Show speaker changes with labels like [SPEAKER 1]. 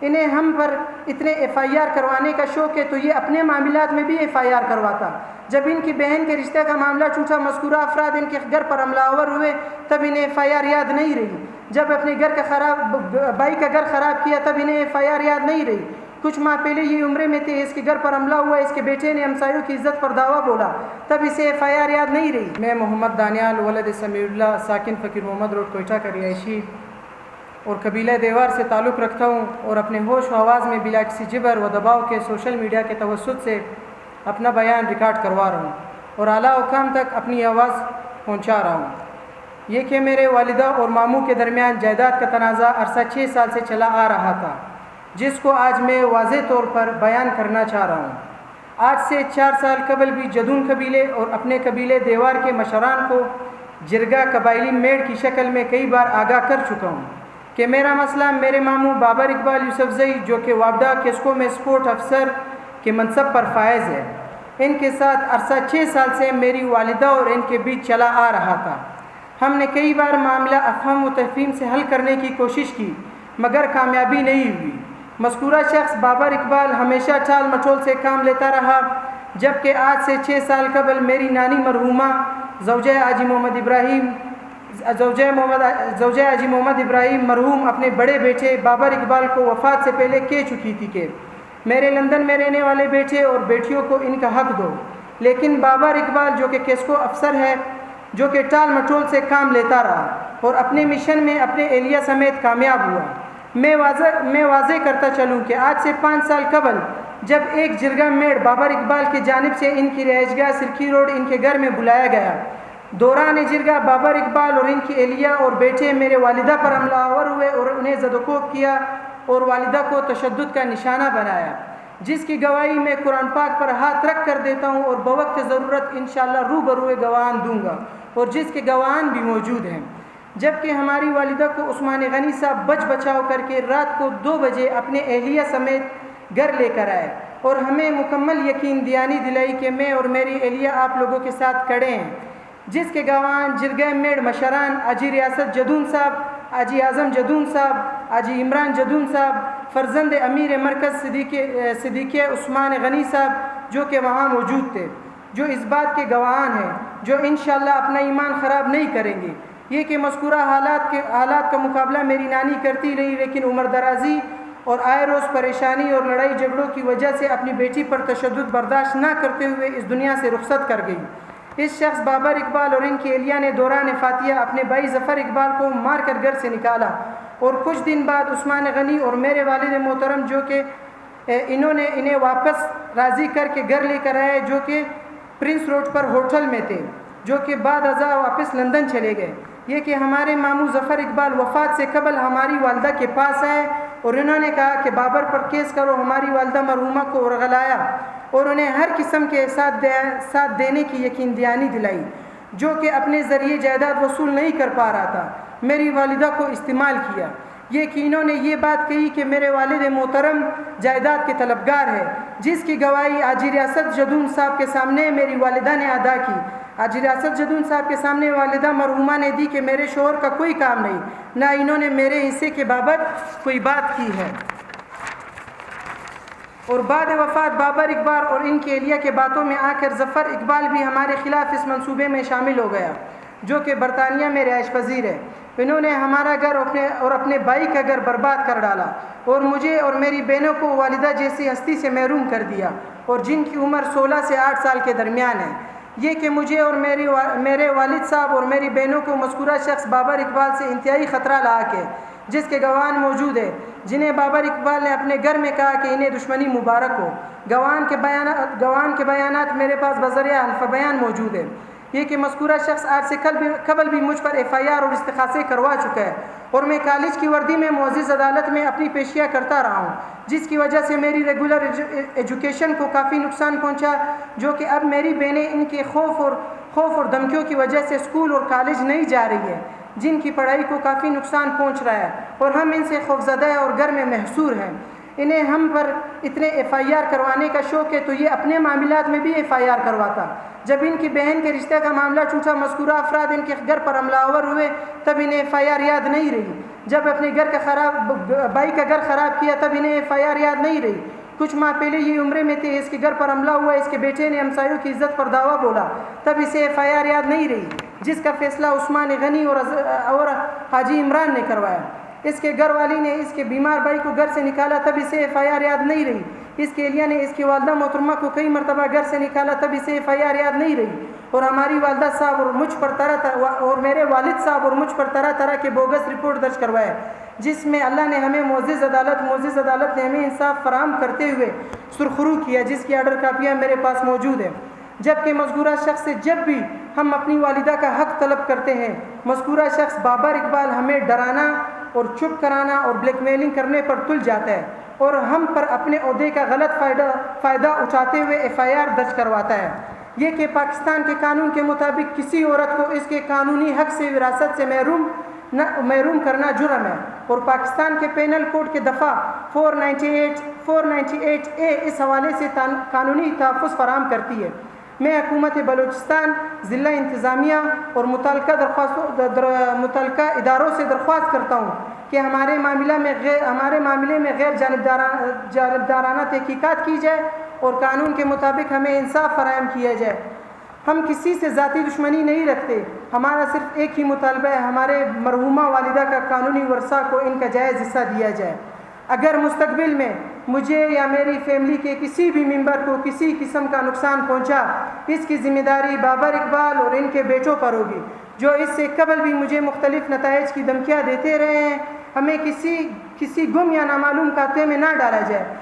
[SPEAKER 1] انہیں ہم پر اتنے FIR کروانے کا شوق ہے تو یہ اپنے معاملات میں بھی FIR کرواتا. جب ان کی بہن کے رشتہ کا معاملہ ٹوٹا، مذکورہ افراد ان کے گھر پر حملہ آور ہوئے، تب انہیں FIR یاد نہیں رہی. جب اپنے بھائی کا گھر خراب کیا تب انہیں FIR یاد نہیں رہی. کچھ ماہ پہلے یہ عمرے میں تھے، اس کے گھر پر حملہ ہوا، اس کے بیٹے نے ہمسایوں کی عزت پر دعویٰ بولا، تب اسے FIR یاد نہیں رہی. میں محمد دانیال ولد سمیع اللہ، ساکن فقیر محمد روڈ، کوئٹہ کا رہائشی اور قبیلہ دیوار سے تعلق رکھتا ہوں، اور اپنے ہوش و آواز میں بلا کسی جبر و دباؤ کے سوشل میڈیا کے توسط سے اپنا بیان ریکارڈ کروا رہا ہوں اور اعلیٰ حکام تک اپنی آواز پہنچا رہا ہوں. یہ کہ میرے والدہ اور ماموں کے درمیان جائیداد کا تنازع عرصہ 6 سال سے چلا آ رہا تھا، جس کو آج میں واضح طور پر بیان کرنا چاہ رہا ہوں. آج سے 4 سال قبل بھی جدون قبیلے اور اپنے قبیلے دیوار کے مشران کو جرگہ قبائلی میڑ کی شکل میں کئی بار آگاہ کر چکا ہوں کہ میرا مسئلہ میرے ماموں بابر اقبال یوسفزئی، جو کہ وابڈا کیسکو میں سپورٹ افسر کے منصب پر فائز ہے، ان کے ساتھ عرصہ 6 سال سے میری والدہ اور ان کے بیچ چلا آ رہا تھا. ہم نے کئی بار معاملہ افہام و تفہیم سے حل کرنے کی کوشش کی مگر کامیابی نہیں ہوئی. مذکورہ شخص بابر اقبال ہمیشہ ٹال مٹول سے کام لیتا رہا، جبکہ آج سے 6 سال قبل میری نانی مرحومہ زوجہ حاجی محمد ابراہیم مرحوم اپنے بڑے بیٹے بابر اقبال کو وفات سے پہلے کہہ چکی تھی کہ میرے لندن میں رہنے والے بیٹے اور بیٹیوں کو ان کا حق دو. لیکن بابر اقبال جو کہ کیسکو افسر ہے، جو کہ ٹال مٹول سے کام لیتا رہا اور اپنے مشن میں اپنے اہلیہ سمیت کامیاب ہوا. میں واضح کرتا چلوں کہ آج سے 5 سال قبل جب ایک جرگہ میڑ بابر اقبال کی جانب سے ان کی رہائش گاہ سرکی روڈ ان کے گھر میں بلایا گیا، دوران جرگہ بابر اقبال اور ان کی اہلیہ اور بیٹے میرے والدہ پر حملہ آور ہوئے اور انہیں زد و کوب کیا اور والدہ کو تشدد کا نشانہ بنایا، جس کی گواہی میں قرآن پاک پر ہاتھ رکھ کر دیتا ہوں اور بوقت ضرورت انشاءاللہ روبروئے گواہان دوں گا، اور جس کے گواہان بھی موجود ہیں. جبکہ ہماری والدہ کو عثمان غنی صاحب بچ بچاؤ کر کے رات کو 2 بجے اپنے اہلیہ سمیت گھر لے کر آئے اور ہمیں مکمل یقین دلائی کہ میں اور میری اہلیہ آپ لوگوں کے ساتھ کھڑے ہیں، جس کے گواہان جرگہ میڑ مشران حاجی ریاست جدون صاحب، حاجی اعظم جدون صاحب، حاجی عمران جدون صاحب، فرزند امیر مرکز صدیقیہ عثمان غنی صاحب جو کہ وہاں موجود تھے، جو اس بات کے گواہان ہیں، جو انشاءاللہ اپنا ایمان خراب نہیں کریں گے. یہ کہ مذکورہ حالات کا مقابلہ میری نانی کرتی رہی، لیکن عمر درازی اور آئے روز پریشانی اور لڑائی جھگڑوں کی وجہ سے اپنی بیٹی پر تشدد برداشت نہ کرتے ہوئے اس دنیا سے رخصت کر گئی. اس شخص بابر اقبال اور ان کی اہلیہ نے دوران فاتحہ اپنے بھائی ظفر اقبال کو مار کر گھر سے نکالا، اور کچھ دن بعد عثمان غنی اور میرے والد محترم جو کہ انہیں واپس راضی کر کے گھر لے کر آئے، جو کہ پرنس روڈ پر ہوٹل میں تھے، جو کہ بعد ازاں واپس لندن چلے گئے. یہ کہ ہمارے ماموں ظفر اقبال وفات سے قبل ہماری والدہ کے پاس آئے اور انہوں نے کہا کہ بابر پر کیس کرو. ہماری والدہ مرحومہ کو ورغلایا اور انہیں ہر قسم کے ساتھ دینے کی یقین دہانی دلائی، جو کہ اپنے ذریعے جائیداد وصول نہیں کر پا رہا تھا. میری والدہ کو استعمال کیا. یہ کہ انہوں نے یہ بات کہی کہ میرے والد محترم جائیداد کے طلبگار ہے، جس کی گواہی حاجی ریاست جدون صاحب کے سامنے میری والدہ نے ادا کی. حاجی ریاست جدون صاحب کے سامنے والدہ مرحومہ نے دی کہ میرے شوہر کا کوئی کام نہیں، نہ انہوں نے میرے حصے کے بابت کوئی بات کی ہے. اور بعد وفات بابر اقبال اور ان کی اہلیہ کے باتوں میں آ کر ظفر اقبال بھی ہمارے خلاف اس منصوبے میں شامل ہو گیا، جو کہ برطانیہ میں رہائش پذیر ہے. انہوں نے ہمارا گھر اور اپنے بھائی کا گھر برباد کر ڈالا اور مجھے اور میری بہنوں کو والدہ جیسی ہستی سے محروم کر دیا، اور جن کی عمر 16 سے 8 سال کے درمیان ہے. یہ کہ مجھے اور میرے والد صاحب اور میری بہنوں کو مذکورہ شخص بابر اقبال سے انتہائی خطرہ لاحق ہے، جس کے گواہان موجود ہیں، جنہیں بابر اقبال نے اپنے گھر میں کہا کہ انہیں دشمنی مبارک ہو. گواہان کے بیانات میرے پاس بذریعہ حلف بیان موجود ہیں. یہ کہ مذکورہ شخص آج سے قبل بھی مجھ پر FIR اور استغاثے کروا چکا ہے، اور میں کالج کی وردی میں معزز عدالت میں اپنی پیشیاں کرتا رہا ہوں، جس کی وجہ سے میری ریگولر ایجوکیشن کو کافی نقصان پہنچا، جو کہ اب میری بہنیں ان کے خوف اور دھمکیوں کی وجہ سے اسکول اور کالج نہیں جا رہی ہے، جن کی پڑھائی کو کافی نقصان پہنچ رہا ہے، اور ہم ان سے خوفزدہ اور گھر میں محصور ہیں. انہیں ہم پر اتنے FIR کروانے کا شوق ہے تو یہ اپنے معاملات میں بھی FIR کرواتا۔ جب ان کی بہن کے رشتہ کا معاملہ ٹوٹا، مذکورہ افراد ان کے گھر پر حملہ آور ہوئے، تب انہیں FIR یاد نہیں رہی۔ جب اپنے بھائی کا گھر خراب کیا تب انہیں FIR یاد نہیں رہی۔ کچھ ماہ پہلے یہ عمرے میں تھے، اس کے گھر پر حملہ ہوا، اس کے بیٹے نے ہمسایوں کی عزت پر دعویٰ بولا، تب اسے FIR یاد نہیں رہی، جس کا فیصلہ عثمان غنی اور حاجی عمران نے کروایا۔ اس کے گھر والی نے اس کے بیمار بھائی کو گھر سے نکالا، تب اسے FIR یاد نہیں رہی۔ اس کے اہلیہ نے اس کی والدہ محترمہ کو کئی مرتبہ گھر سے نکالا، تب اسے FIR یاد نہیں رہی۔ اور ہماری والدہ صاحب اور میرے والد صاحب اور مجھ پر طرح طرح کے بوگس رپورٹ درج کروائے، جس میں اللہ نے ہمیں معزز عدالت نے ہمیں انصاف فراہم کرتے ہوئے سرخرو کیا، جس کی آرڈر کاپیاں میرے پاس موجود ہیں۔ جبکہ مذکورہ شخص سے جب بھی ہم اپنی والدہ کا حق طلب کرتے ہیں، مذکورہ شخص بابر اقبال ہمیں ڈرانا اور چپ کرانا اور بلیک میلنگ کرنے پر تل جاتا ہے اور ہم پر اپنے عہدے کا غلط فائدہ اٹھاتے ہوئے FIR درج کرواتا ہے۔ یہ کہ پاکستان کے قانون کے مطابق کسی عورت کو اس کے قانونی حق سے وراثت سے محروم کرنا جرم ہے، اور پاکستان کے پینل کوڈ کے دفعہ 498A اس حوالے سے قانونی تحفظ فراہم کرتی ہے۔ میں حکومت بلوچستان، ضلع انتظامیہ اور متعلقہ اداروں سے درخواست کرتا ہوں کہ ہمارے معاملے میں غیر جانبدارانہ تحقیقات کی جائے اور قانون کے مطابق ہمیں انصاف فراہم کیا جائے۔ ہم کسی سے ذاتی دشمنی نہیں رکھتے، ہمارا صرف ایک ہی مطالبہ ہے، ہمارے مرحومہ والدہ کا قانونی ورثہ کو ان کا جائز حصہ دیا جائے۔ اگر مستقبل میں مجھے یا میری فیملی کے کسی بھی ممبر کو کسی قسم کا نقصان پہنچا، اس کی ذمہ داری بابر اقبال اور ان کے بیٹوں پر ہوگی، جو اس سے قبل بھی مجھے مختلف نتائج کی دھمکیاں دیتے رہے ہیں۔ ہمیں کسی گم یا نامعلوم خاتے میں نہ ڈالا جائے۔